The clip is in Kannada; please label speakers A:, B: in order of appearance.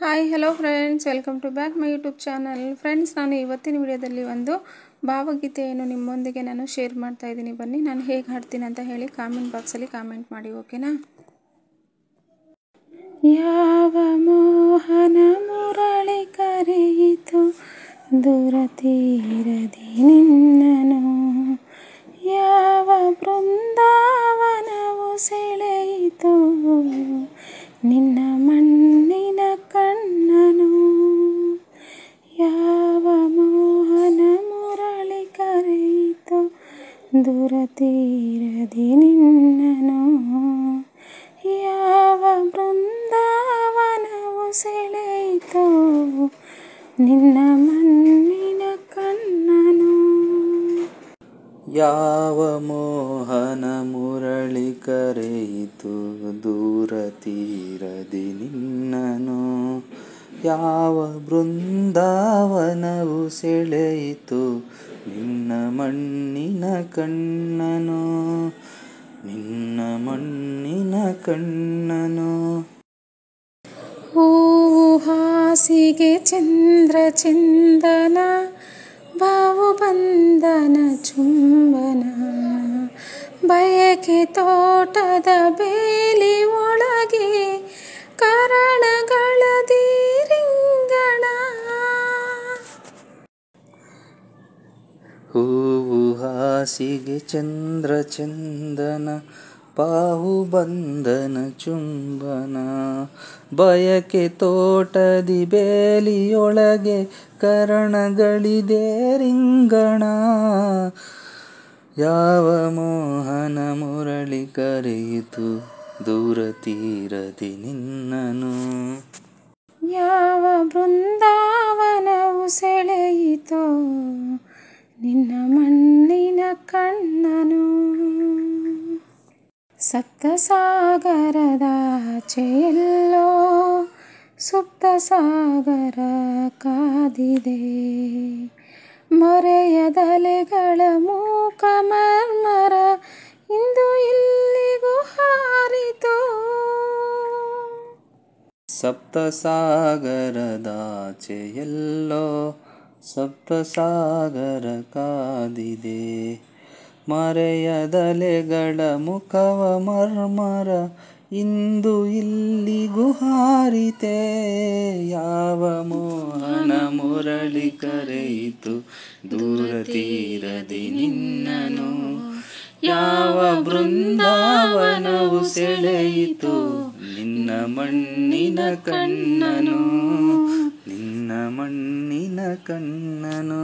A: Hi hello friends, welcome to back my YouTube channel. Friends, ನಾನು ಇವತ್ತಿನ ವಿಡಿಯೋದಲ್ಲಿ ಒಂದು ಭಾವಗೀತೆಯನ್ನು ನಿಮ್ಮೊಂದಿಗೆ ನಾನು ಶೇರ್ ಮಾಡ್ತಾ ಇದ್ದೀನಿ. ಬನ್ನಿ, ನಾನು ಹೇಗೆ ಹಾಡ್ತೀನಿ ಅಂತ ಹೇಳಿ ಕಾಮೆಂಟ್ ಬಾಕ್ಸಲ್ಲಿ ಕಾಮೆಂಟ್ ಮಾಡಿ, ಓಕೆನಾ? ಯಾವ ಮೋಹನ ಮುರಳಿ ಕರೆಯಿತು ದೂರ ತೀರದಿ ನಿನ್ನನು, ಯಾವ ಬೃಂದಾವನವು ಸೆಳೆಯಿತು ನಿನ್ನ ಮಣ್ಣಿನ ಕಣ್ಣನು, ಯಾವ ಮೋಹನ ಮುರಳಿ ಕರೆಯಿತು ದೂರ ತೀರದಿ ನಿನ್ನನು, ಯಾವ ಬೃಂದಾವನವು ಸೆಳೆಯಿತು ನಿನ್ನ ಮಣ್ಣಿನ ಕಣ್ಣನು.
B: ಯಾವ ಮೋಹನ ಮುರಳಿ ಕರೆಯಿತು ದೂರ ತೀರದಿ ನಿನ್ನನು, ಯಾವ ಬೃಂದಾವನವು ಸೆಳೆಯಿತು ನಿನ್ನ ಮಣ್ಣಿನ ಕಣ್ಣನು, ನಿನ್ನ ಮಣ್ಣಿನ ಕಣ್ಣನು.
A: ಹೂವು ಹಾಸಿಗೆ ಚಂದ್ರ ಚಂದನ ಬಾವು ಬಂದನ ಚುಂಬನ, ಬಯಕೆ ತೋಟದ ಬೇಲಿ ಒಳಗೆ ಕರಣಗಳದಿ ರಿಂಗಣ,
B: ಹೂವು ಹಾಸಿಗೆ ಚಂದ್ರ ಚಂದನ ಬಾಹು ಬಂಧನ ಚುಂಬನ, ಬಯಕೆ ತೋಟದಿ ಬೇಲಿಯೊಳಗೆ ಕರಣಗಳಿದೆ ರಿಂಗಣ, ಯಾವ ಮೋಹನ ಮುರಳಿ ಕರೆಯಿತು ದೂರ ತೀರದಿ ನಿನ್ನನು,
A: ಯಾವ ಬೃಂದಾವನವು ಸೆಳೆಯಿತು ನಿನ್ನ ಮಣ್ಣಿನ ಕಣ್ಣನು. ಸಪ್ತಸಾಗರದಾಚೆಯೆಲ್ಲೋ ಸುಪ್ತ ಸಾಗರ ಕಾದಿದೆ, ಮೊರೆಯದಲೆಗಳ ಮೂಕ ಮರ್ಮರ ಇಂದು ಇಲ್ಲಿಗೂ ಹಾರಿತು,
B: ಸಪ್ತಸಾಗರದಾಚೆಯೆಲ್ಲೋ ಸಪ್ತ ಸಾಗರ ಕಾದಿದೆ, ಮರೆಯದಲೆಗಳ ಮುಖವ ಮರ್ಮರ ಇಂದು ಇಲ್ಲಿಗೂ ಹಾರಿತೆ, ಯಾವ ಮೋಹನ ಮುರಳಿ ಕರೆಯಿತು ದೂರ ತೀರದಿ ನಿನ್ನನು, ಯಾವ ಬೃಂದಾವನವು ಸೆಳೆಯಿತು ನಿನ್ನ ಮಣ್ಣಿನ ಕಣ್ಣನು, ನಿನ್ನ ಮಣ್ಣಿನ ಕಣ್ಣನು.